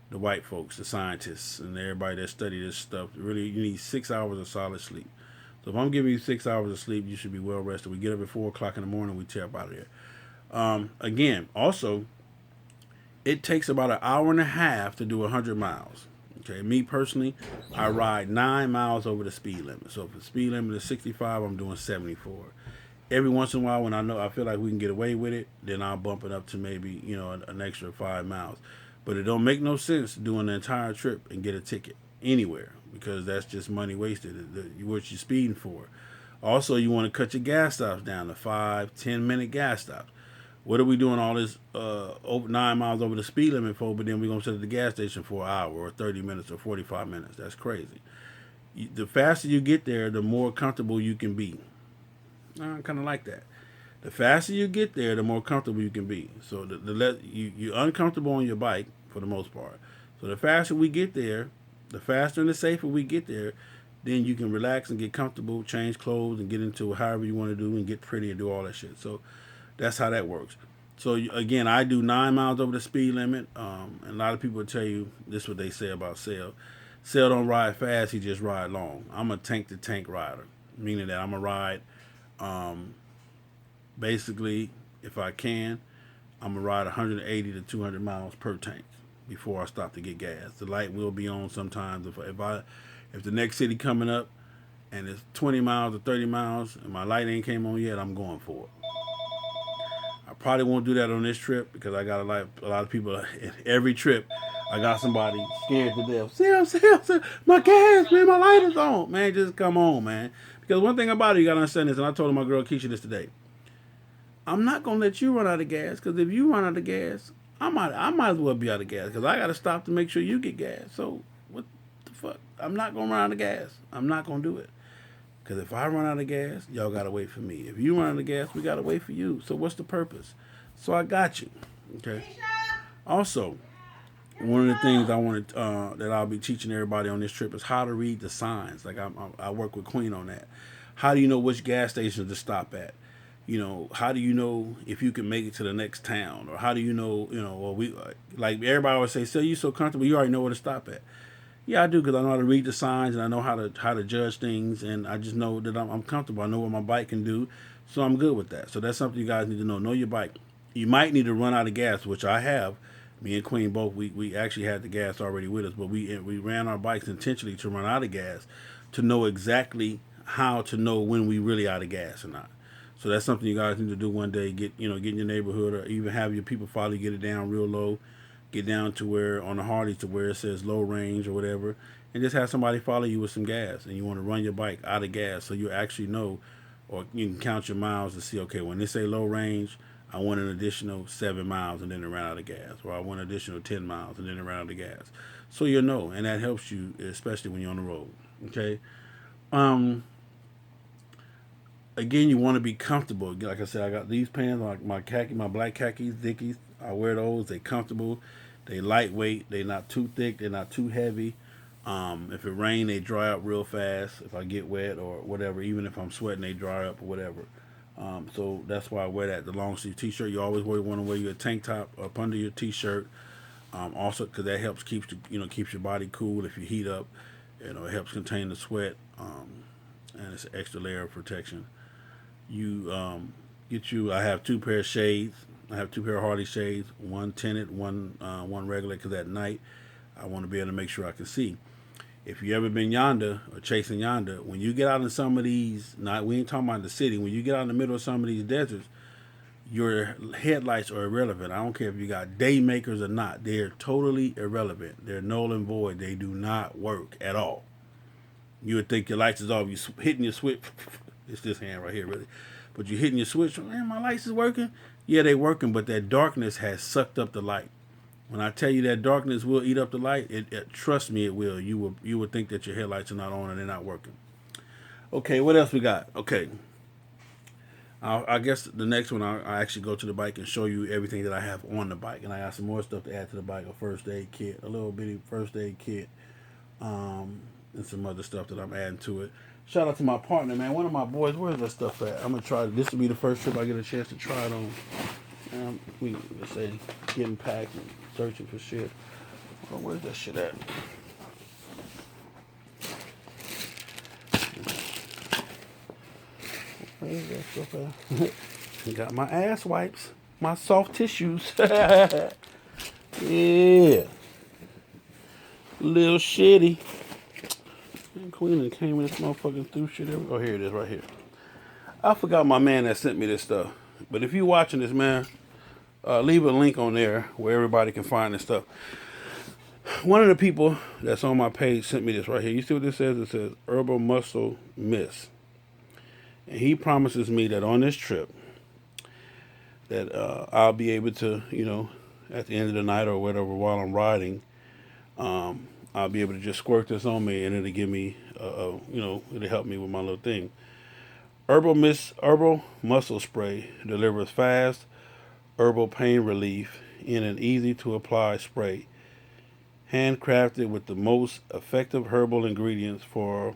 the white folks, the scientists, and everybody that study this stuff. Really, you need 6 hours of solid sleep. So if I'm giving you 6 hours of sleep, you should be well rested. We get up at 4 o'clock in the morning, we tear up out of there. Again, also, it takes about an hour and a half to do 100 miles. Okay, me personally, I ride 9 miles over the speed limit. So if the speed limit is 65, I'm doing 74. Every once in a while, when I feel like we can get away with it, then I'll bump it up to maybe an extra 5 miles. But it don't make no sense doing the entire trip and get a ticket anywhere because that's just money wasted. What you're speeding for. Also, you want to cut your gas stops down to 5-10 minute gas stops. What are we doing all this over 9 miles over the speed limit for? But then we're gonna sit at the gas station for an hour or 30 minutes or 45 minutes. That's crazy. The faster you get there, the more comfortable you can be. I kind of like that. The faster you get there, the more comfortable you can be. So you're uncomfortable on your bike for the most part. So the faster we get there, the faster and the safer we get there, then you can relax and get comfortable, change clothes, and get into however you want to do and get pretty and do all that shit. So that's how that works. So again, I do 9 miles over the speed limit. And a lot of people will tell you this is what they say about Sale. Sale don't ride fast; he just ride long. I'm a tank to tank rider, meaning that I'm a ride. Basically, if I can, I'm gonna ride 180 to 200 miles per tank. before I stop to get gas. The light will be on sometimes. If the next city coming up and it's 20 miles or 30 miles and my light ain't came on yet, I'm going for it. I probably won't do that on this trip because I got a lot of people. Every trip, I got somebody scared to death. Sam, my gas, man, my light is on. Man, just come on, man. Because one thing about it, you got to understand this, and I told my girl Keisha this today. I'm not going to let you run out of gas because if you run out of gas, I might as well be out of gas because I got to stop to make sure you get gas. So, what the fuck? I'm not going to run out of gas. I'm not going to do it. Because if I run out of gas, y'all got to wait for me. If you run out of gas, we got to wait for you. So what's the purpose? So I got you. Okay. Also, one of the things I wanted that I'll be teaching everybody on this trip is how to read the signs. Like I work with Queen on that. How do you know which gas station to stop at? How do you know if you can make it to the next town? Or how do you know, well, like everybody always say, you so comfortable, you already know where to stop at. Yeah, I do because I know how to read the signs and I know how to judge things, and I just know that I'm comfortable. I know what my bike can do, so I'm good with that. So that's something you guys need to know. Know your bike. You might need to run out of gas, which I have. Me and Queen both, we actually had the gas already with us, but we ran our bikes intentionally to run out of gas to know exactly how to know when we really out of gas or not. So that's something you guys need to do one day. Get in your neighborhood or even have your people follow you, get it down real low. Get down to where on the Harley to where it says low range or whatever, and just have somebody follow you with some gas. And you want to run your bike out of gas so you actually know, or you can count your miles to see, okay, when they say low range, I want an additional 7 miles and then it ran out of gas, or I want an additional 10 miles and then it ran out of gas. So you'll know, and that helps you, especially when you're on the road. Okay. Again, you want to be comfortable. Like I said, I got these pants, like my black khakis, Dickies. I wear those. They're comfortable. They lightweight. They're not too thick. They're not too heavy. If it rains, they dry up real fast. If I get wet or whatever, even if I'm sweating, they dry up or whatever. So that's why I wear that. The long sleeve t-shirt. You always want to wear your tank top up under your t-shirt. Also, because that helps keeps your body cool if you heat up. It helps contain the sweat. And it's an extra layer of protection. I have 2 pair of shades. I have 2 pair of Harley shades, one tinted, one regular, because at night I want to be able to make sure I can see. If you ever been yonder or chasing yonder, when you get out in some of these, we ain't talking about the city, when you get out in the middle of some of these deserts, your headlights are irrelevant. I don't care if you got day makers or not. They're totally irrelevant. They're null and void. They do not work at all. You would think your lights is off. You hitting your switch. It's this hand right here, really. But you hitting your switch. Man, my lights is working. Yeah, they working, but that darkness has sucked up the light. When I tell you that darkness will eat up the light, trust me, it will. You would think that your headlights are not on and they're not working. Okay, what else we got? Okay. I guess the next one, I actually go to the bike and show you everything that I have on the bike. And I got some more stuff to add to the bike, a first aid kit, a little bitty first aid kit, and some other stuff that I'm adding to it. Shout out to my partner, man. One of my boys, where's that stuff at? I'm going to try it. This will be the first trip I get a chance to try it on. Let's say, getting packed and searching for shit. Oh, where's that shit at? Where's that stuff at? Got my ass wipes. My soft tissues. Yeah. Little shitty. Queen came in this motherfucking through shit. Oh, here it is right here. I forgot my man that sent me this stuff. But if you're watching this, man, leave a link on there where everybody can find this stuff. One of the people that's on my page sent me this right here. You see what this says? It says Herbal Muscle Mist. And he promises me that on this trip that I'll be able to, at the end of the night or whatever while I'm riding, I'll be able to just squirt this on me and it'll give me, it'll help me with my little thing. Herbal Muscle Spray delivers fast herbal pain relief in an easy to apply spray. Handcrafted with the most effective herbal ingredients for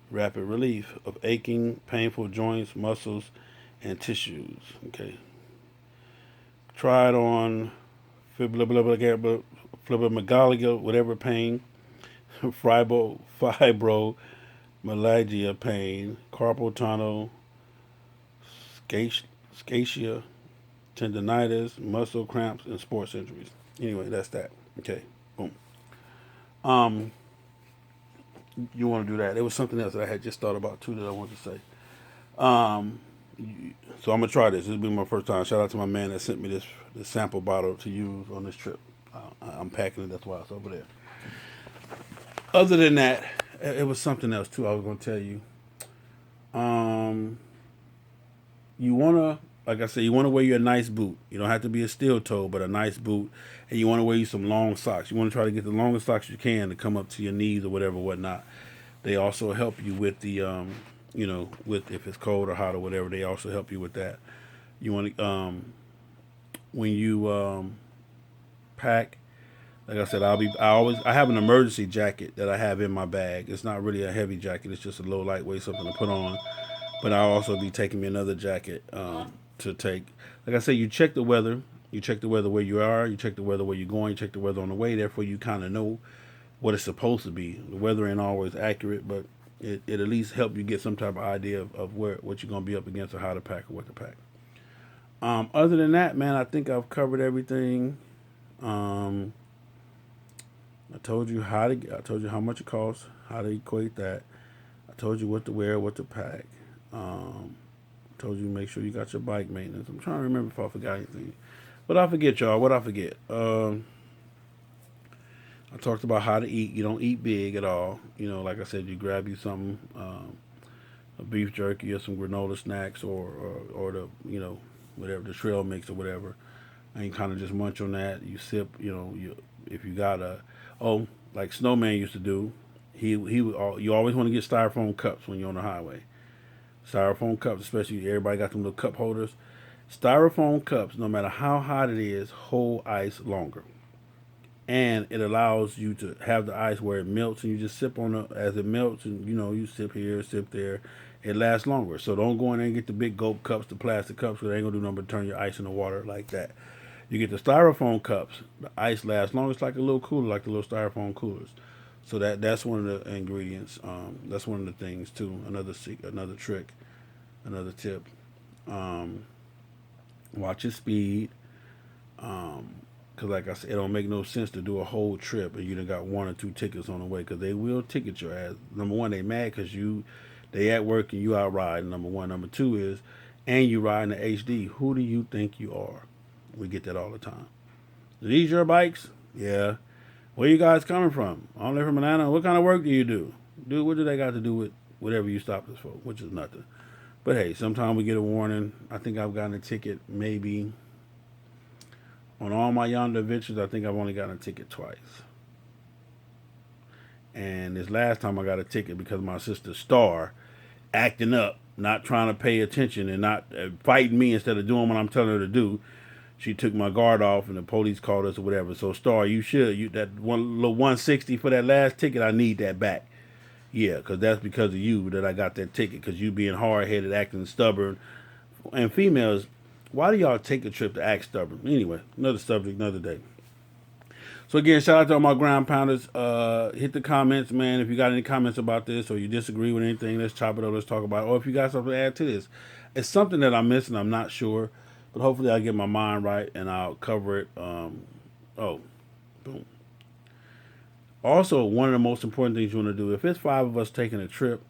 rapid relief of aching, painful joints, muscles, and tissues. Okay. Try it on fibromyalgia, whatever pain, fibromyalgia pain, carpal tunnel, sciatica, tendonitis, muscle cramps, and sports injuries. Anyway, that's that. Okay, boom. Um, you want to do that? There was something else that I had just thought about too that I wanted to say. Um, so I'm gonna try this. This will be my first time. Shout out to my man that sent me this sample bottle to use on this trip. I'm packing it. That's why it's over there. Other than that, it was something else too. I was gonna tell you. Um, you wanna, like I said, you wanna wear you a nice boot. You don't have to be a steel toe, but a nice boot. And you wanna wear you some long socks. You wanna try to get the longest socks you can to come up to your knees or whatever, whatnot. They also help you with the, with if it's cold or hot or whatever. They also help you with that. You want to, when you pack, like I said, I have an emergency jacket that I have in my bag. It's not really a heavy jacket. It's just a low lightweight something to put on. But I'll also be taking me another jacket to take. Like I said, you check the weather. You check the weather where you are. You check the weather where you're going. You check the weather on the way. Therefore, you kind of know what it's supposed to be. The weather ain't always accurate, but it at least help you get some type of idea of what you're gonna be up against or how to pack or what to pack. Other than that, man, I think I've covered everything. Um, I told you I told you how much it costs, how to equate that. I told you what to wear, what to pack. I told you make sure you got your bike maintenance. I'm trying to remember if I forgot anything, but I forget, y'all. What I forget? I talked about how to eat. You don't eat big at all. Like I said, you grab you something, a beef jerky or some granola snacks or the whatever the trail mix or whatever, and you kind of just munch on that. You sip. If you got like Snowman used to do, you always want to get styrofoam cups when you're on the highway. Styrofoam cups, especially everybody got them little cup holders. Styrofoam cups, no matter how hot it is, hold ice longer, and it allows you to have the ice where it melts, and you just sip on it as it melts, and you sip here, sip there. It lasts longer. So don't go in there and get the big gulp cups, the plastic cups, because they ain't gonna do nothing but turn your ice into water like that. You get the styrofoam cups, the ice lasts longer. It's like a little cooler, like the little styrofoam coolers. So that's one of the ingredients. That's one of the things too. Another trick, another tip. Um, Watch your speed. Cause like I said, it don't make no sense to do a whole trip and you done got one or two tickets on the way. Cause they will ticket your ass. Number one, they mad cause they at work and you out riding. Number one. Number two is, and you riding the HD. Who do you think you are? We get that all the time. Are these your bikes? Yeah. Where you guys coming from? Only from Atlanta. What kind of work do you do? Dude, what do they got to do with whatever you stopped us for? Which is nothing. But hey, sometimes we get a warning. I think I've gotten a ticket maybe on all my yonder adventures. I think I've only gotten a ticket twice. And this last time I got a ticket because my sister Star acting up, not trying to pay attention and not fighting me instead of doing what I'm telling her to do. She took my guard off and the police called us or whatever. So Star, you that one little 160 for that last ticket, I need that back. Yeah, because that's because of you that I got that ticket. Because you being hard headed, acting stubborn, and females. Why do y'all take a trip to act stubborn? Anyway, another subject, another day. So again, shout out to all my ground pounders. Hit the comments, man. If you got any comments about this or you disagree with anything, let's chop it up. Let's talk about it. Or if you got something to add to this, it's something that I'm missing. I'm not sure, but hopefully I'll get my mind right and I'll cover it. Boom. Also, one of the most important things you want to do, if it's 5 of us taking a trip,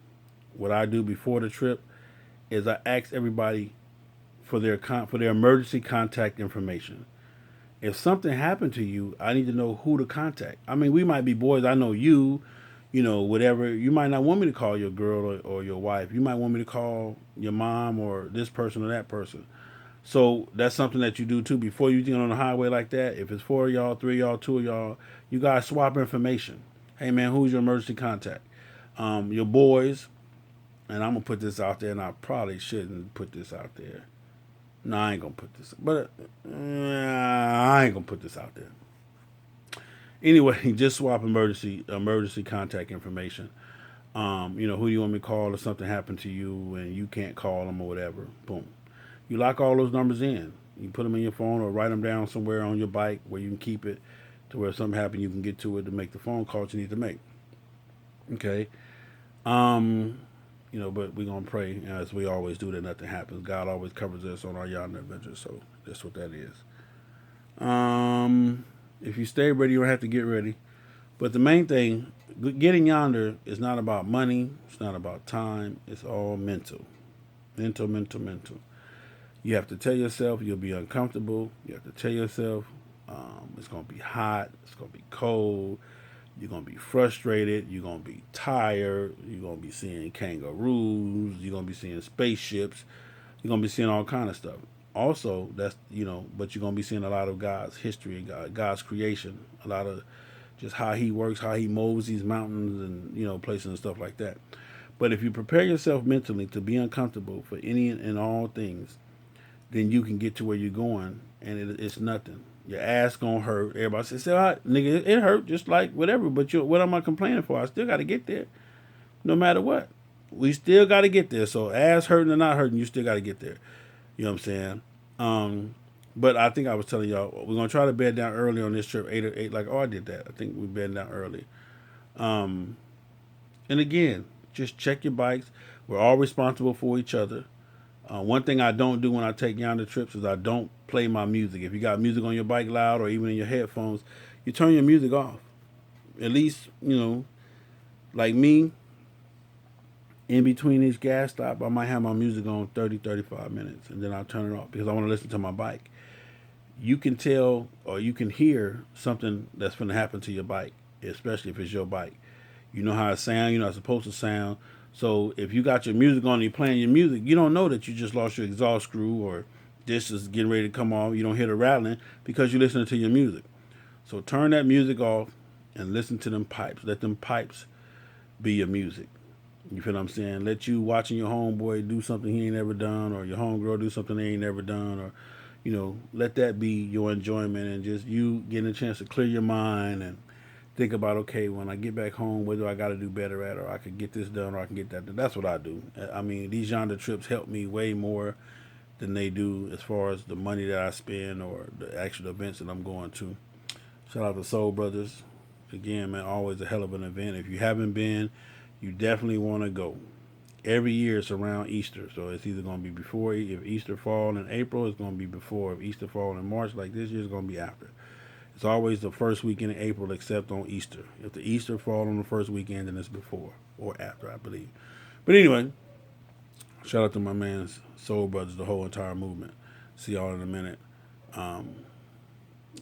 what I do before the trip is I ask everybody for their emergency contact information. If something happened to you, I need to know who to contact. I mean, we might be boys. I know you, whatever. You might not want me to call your girl or your wife. You might want me to call your mom or this person or that person. So that's something that you do too before you get on the highway like that. If it's 4 of y'all, 3 of y'all, 2 of y'all, you guys swap information. Hey man, who's your emergency contact? Your boys, and I'm gonna put this out there, and I probably shouldn't put this out there. No, I ain't gonna put this, but I ain't gonna put this out there. Anyway, just swap emergency contact information. Who you want me to call if something happened to you and you can't call them or whatever. Boom. You lock all those numbers in. You put them in your phone or write them down somewhere on your bike where you can keep it to where if something happens, you can get to it to make the phone calls you need to make. Okay. But we're going to pray as we always do that nothing happens. God always covers us on our yonder adventures. So that's what that is. If you stay ready, you don't have to get ready. But the main thing, getting yonder is not about money. It's not about time. It's all mental. Mental, mental, mental. You have to tell yourself you'll be uncomfortable. You have to tell yourself it's going to be hot. It's going to be cold. You're going to be frustrated. You're going to be tired. You're going to be seeing kangaroos. You're going to be seeing spaceships. You're going to be seeing all kind of stuff. Also, that's, but you're going to be seeing a lot of God's history, God's creation, a lot of just how he works, how he molds these mountains and, places and stuff like that. But if you prepare yourself mentally to be uncomfortable for any and all things, then you can get to where you're going, and it's nothing. Your ass gonna hurt. Everybody says, nigga, it hurt just like whatever, but what am I complaining for? I still got to get there, no matter what. We still got to get there. So ass hurting or not hurting, you still got to get there. You know what I'm saying? But I think I was telling y'all, we're going to try to bed down early on this trip, 8 or 8, like, I did that. I think we bed down early. And again, just check your bikes. We're all responsible for each other. One thing I don't do when I take yonder trips is I don't play my music. If you got music on your bike loud or even in your headphones, you turn your music off. At least, like me, in between each gas stop, I might have my music on 30, 35 minutes, and then I'll turn it off because I want to listen to my bike. You can tell or you can hear something that's going to happen to your bike, especially if it's your bike. You know how it sounds, you know how it's supposed to sound. So if you got your music on and you're playing your music, you don't know that you just lost your exhaust screw or this is getting ready to come off. You don't hear the rattling because you're listening to your music. So turn that music off and listen to them pipes. Let them pipes be your music. You feel what I'm saying? Let you watching your homeboy do something he ain't never done, or your homegirl do something they ain't never done, or let that be your enjoyment and just you getting a chance to clear your mind and think about, okay, when I get back home, what do I got to do better at, or I could get this done, or I can get that done. That's what I do. I mean, these yonder trips help me way more than they do as far as the money that I spend or the actual events that I'm going to. Shout out to Soul Brothers. Again, man, always a hell of an event. If you haven't been, you definitely want to go. Every year it's around Easter, so it's either going to be before. If Easter fall in April, it's going to be before. If Easter fall in March, like this year, it's going to be after. It's always the first weekend in April, except on Easter. If the Easter fall on the first weekend, then it's before or after, I believe. But anyway, shout out to my man Soul Brothers, the whole entire movement. See y'all in a minute.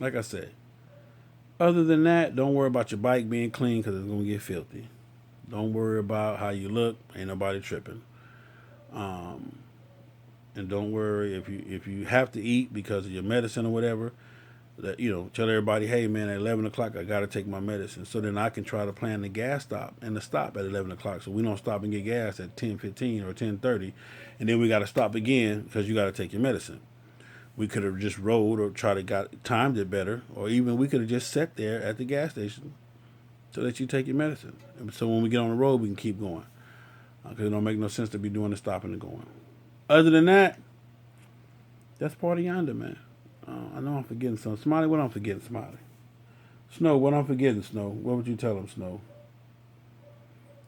Like I said, other than that, don't worry about your bike being clean because it's going to get filthy. Don't worry about how you look. Ain't nobody tripping. And don't worry if you have to eat because of your medicine or whatever. That tell everybody, hey man, at 11 o'clock I got to take my medicine. So then I can try to plan the gas stop and the stop at 11 o'clock. So we don't stop and get gas at 10:15 or 10:30, and then we got to stop again because you got to take your medicine. We could have just rode or tried to timed it better, or even we could have just sat there at the gas station so that you take your medicine. So when we get on the road, we can keep going. Because it don't make no sense to be doing the stopping and going. Other than that, that's part of yonder, man. I know I'm forgetting something. Smiley, what I'm forgetting, Smiley? Snow, what I'm forgetting, Snow? What would you tell him, Snow?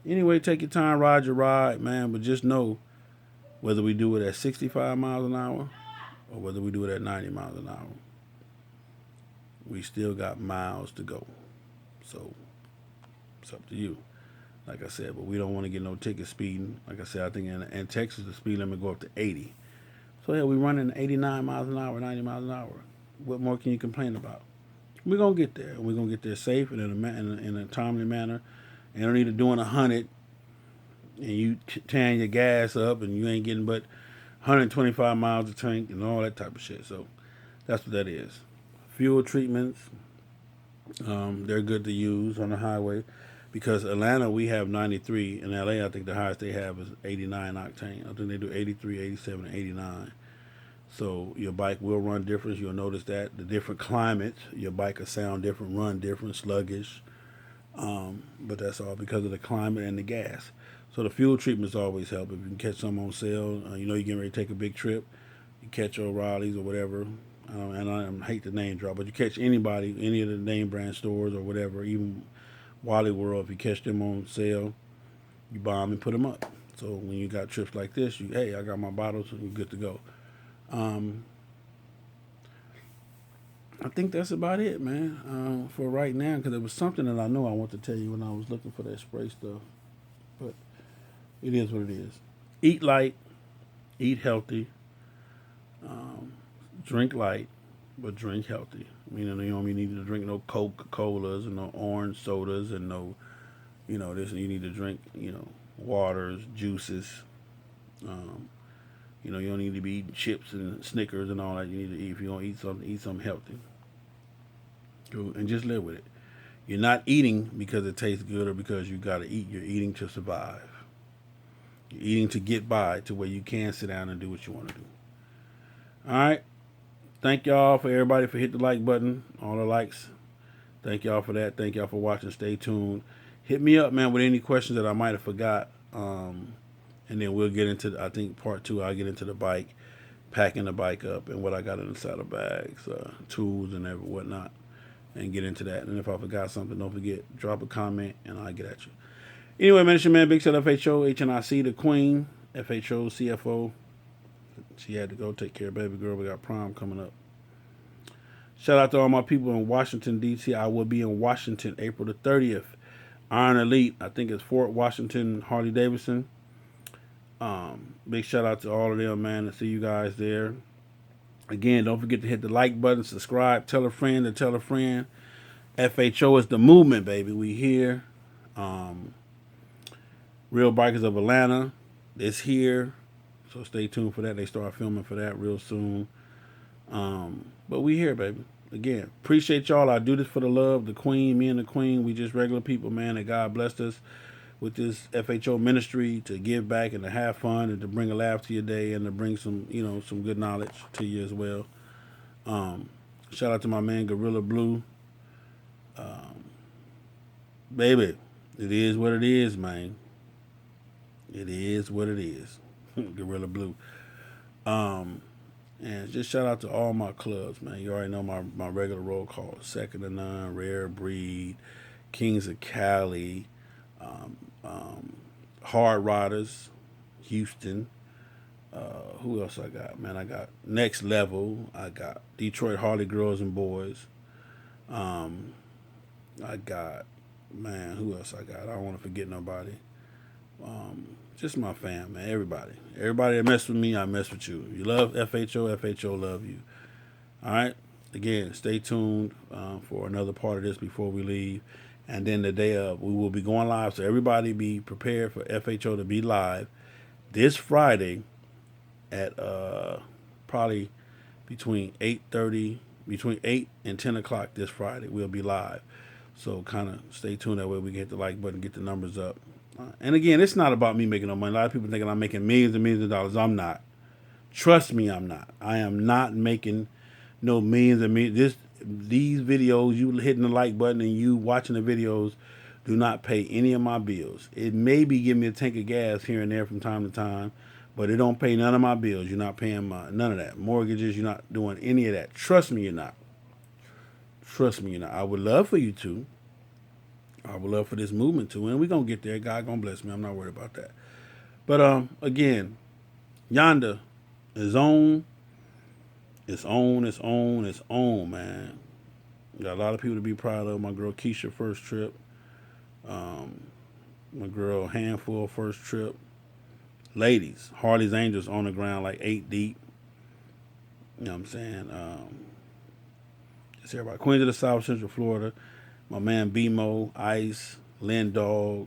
Anyway, take your time, ride your ride, man. But just know whether we do it at 65 miles an hour or whether we do it at 90 miles an hour, we still got miles to go. So it's up to you. Like I said, but we don't want to get no ticket speeding. Like I said, I think in Texas the speed limit go up to 80. So yeah, we running 89 miles an hour, 90 miles an hour. What more can you complain about? We're gonna get there. We're gonna get there safe and in a timely manner. And don't need to doing 100 and you tearing your gas up and you ain't getting but 125 miles a tank and all that type of shit. So that's what that is. Fuel treatments, they're good to use on the highway. Because Atlanta, we have 93. In LA, I think the highest they have is 89 octane. I think they do 83, 87, and 89. So your bike will run different. You'll notice that. The different climates, your bike will sound different, run different, sluggish. But that's all because of the climate and the gas. So the fuel treatments always help. If you can catch some on sale, you're getting ready to take a big trip, you catch O'Reilly's or whatever. And I hate the name drop, but you catch anybody, any of the name brand stores or whatever, even Wally World, if you catch them on sale, you buy them and put them up. So when you got trips like this, hey, I got my bottles, and you're good to go. I think that's about it, man, for right now. Because there was something that I know I want to tell you when I was looking for that spray stuff. But it is what it is. Eat light, eat healthy, um, drink light, but drink healthy. Meaning you don't need to drink no Coca Colas and no orange sodas and no, this. You need to drink, waters, juices. Um, you don't need to be eating chips and Snickers and all that. You need to eat. If you're gonna eat something healthy. Cool. And just live with it. You're not eating because it tastes good or because you gotta eat. You're eating to survive. You're eating to get by to where you can sit down and do what you want to do. All right. Thank y'all for everybody for hitting the like button. All the likes. Thank y'all for that. Thank y'all for watching. Stay tuned. Hit me up, man, with any questions that I might have forgot. And then we'll get into, I think, part 2. I'll get into the bike, packing the bike up, and what I got in the saddlebags, tools and whatnot, and get into that. And if I forgot something, don't forget, drop a comment, and I'll get at you. Anyway, man, it's your man, Big Shot FHO, HNIC, the Queen, FHO, CFO. She had to go take care of baby girl. We got prom coming up. Shout out to all my people in Washington, D.C. I will be in Washington April the 30th. Iron Elite, I think it's Fort Washington, Harley Davidson. Big shout out to all of them, man, to see you guys there. Again, don't forget to hit the like button, subscribe, tell a friend to tell a friend. FHO is the movement, baby. We here. Real Bikers of Atlanta is here. So stay tuned for that. They start filming for that real soon. But we here, baby. Again, appreciate y'all. I do this for the love, the Queen, me and the Queen. We just regular people, man, and God blessed us with this FHO ministry to give back and to have fun and to bring a laugh to your day and to bring some, some good knowledge to you as well. Shout out to my man, Gorilla Blue. Baby, it is what it is, man. It is what it is. Gorilla Blue. And just shout out to all my clubs, man. You already know my regular roll call. Second to None, Rare Breed, Kings of Cali, Hard Riders, Houston. Who else I got? Man, I got Next Level. I got Detroit Harley Girls and Boys. I got, man, who else I got? I don't want to forget nobody. Just my fam, man. Everybody that mess with me, I mess with you. You love FHO, FHO love you. All right. Again, stay tuned for another part of this before we leave. And then the day of, we will be going live. So everybody be prepared for FHO to be live this Friday at probably between 8 and 10 o'clock this Friday. We'll be live. So kind of stay tuned. That way we can hit the like button, get the numbers up. And again, it's not about me making no money. A lot of people thinking I'm making millions and millions of dollars. I'm not. Trust me, I'm not. I am not making no millions and millions. These videos, you hitting the like button and you watching the videos, do not pay any of my bills. It may be giving me a tank of gas here and there from time to time, but it don't pay none of my bills. You're not paying none of that. Mortgages, you're not doing any of that. Trust me, you're not. Trust me, you're not. I would love for you to. I would love for this movement to, and we're going to get there. God going to bless me. I'm not worried about that. But, again, Yonder is on. It's on, man. Got a lot of people to be proud of. My girl Keisha, first trip. My girl Handful, first trip. Ladies, Harley's Angels on the ground like 8 deep. You know what I'm saying? It's everybody. Queens of the South, Central Florida. My man BMO, Ice, Lynn Dog.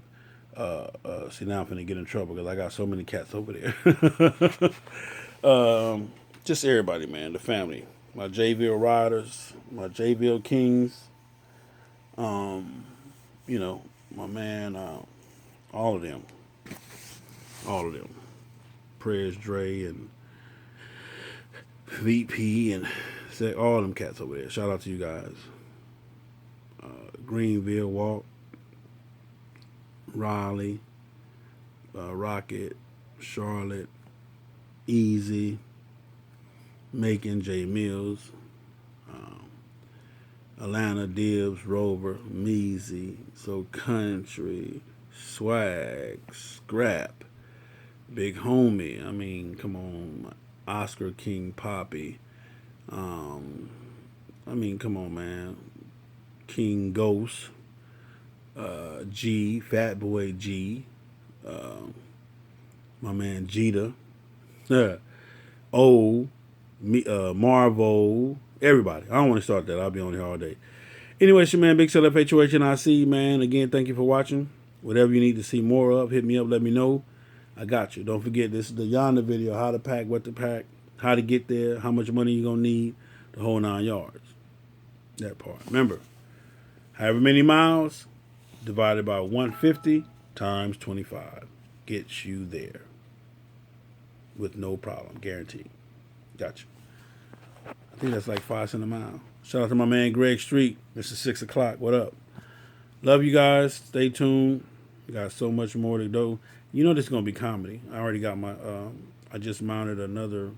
See, now I'm finna get in trouble because I got so many cats over there. Just everybody, man. The family. My Jayville Riders. My Jayville Kings. My man, all of them. All of them. Prayers Dre and VP and all them cats over there. Shout out to you guys. Greenville, Walt, Raleigh, Rocket, Charlotte, Easy, Macon, J Mills, Atlanta, Dibbs, Rover, Measy, So Country, Swag, Scrap, Big Homie. I mean, come on, Oscar King Poppy, I mean, come on, man. King Ghost, G, Fat Boy G, my man Jeter, O, Marvo, everybody. I don't want to start that. I'll be on here all day. Anyway, it's your man Big Cell FHO ATLANTA GA, man. Again, thank you for watching. Whatever you need to see more of, hit me up, let me know. I got you. Don't forget, this is the yonder video, how to pack, what to pack, how to get there, how much money you're going to need, the whole 9 yards. That part. Remember, however many miles divided by 150 times 25 gets you there with no problem, guaranteed. Got you. I think that's like 5 cents a mile. Shout out to my man Greg Street. This is 6 o'clock. What up? Love you guys. Stay tuned. We got so much more to do. You know this is gonna be comedy. I already got my. I just mounted another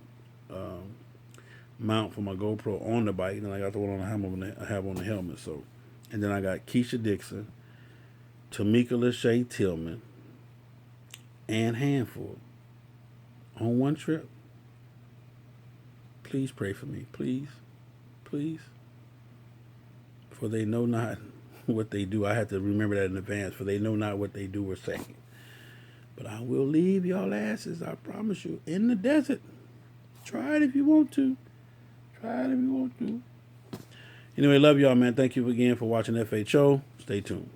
mount for my GoPro on the bike, and I got the one on the helmet. I have on the helmet. So, and then I got Keisha Dixon, Tamika Lachey Tillman, and Handful on one trip. Please pray for me, please, please. For they know not what they do. I have to remember that in advance. For they know not what they do or say. But I will leave y'all asses, I promise you, in the desert. Try it if you want to. Try it if you want to. Anyway, love y'all, man. Thank you again for watching FHO. Stay tuned.